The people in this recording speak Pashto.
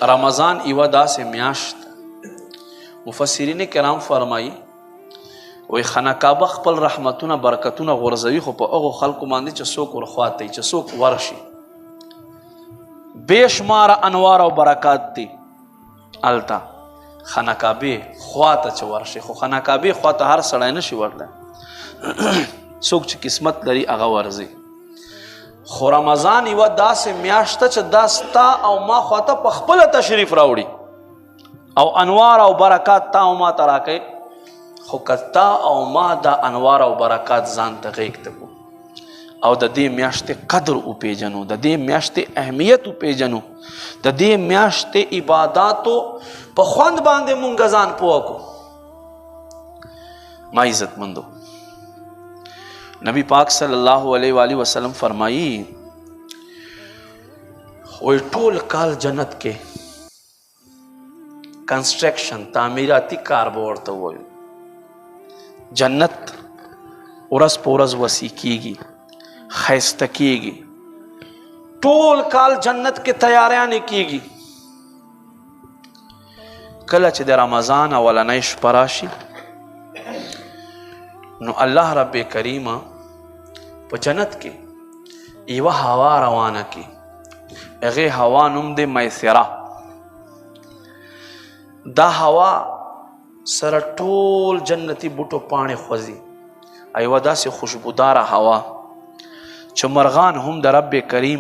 رمضان یوه داسې میاشت مفسرین کرام فرمایي وی خانه کعبه خپل رحمتونه برکتونه غورځوي خو په هغو خلکو باندې چې څوک ورخواته وي چې څوک ورشي بې شماره انوار او برکات دي هلته خانه کعبې خواته چې ورشي خو خانه کعبې خواته هر سړی نشي ورتلی څوک چې قسمت لري هغه ورځي خو رمضان یوه داسې میاشت ده چې دا ستا او ما خواته په خپله تشریف راوړي او انوار او برکات تا او ما ته راکوي خو که تا او ما دا انوار او برکات ځان ته غېږ ته کړو او د دې میاشتې قدر وپېژنو د دې میاشتې اهمیت وپېژنو د دې میاشتې عباداتو په خوند باندې مونږ ځان پوه کړو ما عزتمندو نبی پاک صلی الله علیه و آله وسلم فرمایي وی ټول کال جنت کې کنسټرکشن تعمیراتی کار به ورته ووایو جنت ورځ په ورځ وسیع کیږي ښایسته کیږي ټول کال جنت کې تیاریانې کیږي کله چې د رمضان اولنۍ شپه راشي نو الله رب کریم په جنت کې یوه هوا روانه کی هغې هوا نوم دی میسره دا هوا سره ټول جنتی بوټو پاڼې خوځي یوه داسې خوشبوداره هوا چې مرغان هم د رب کریم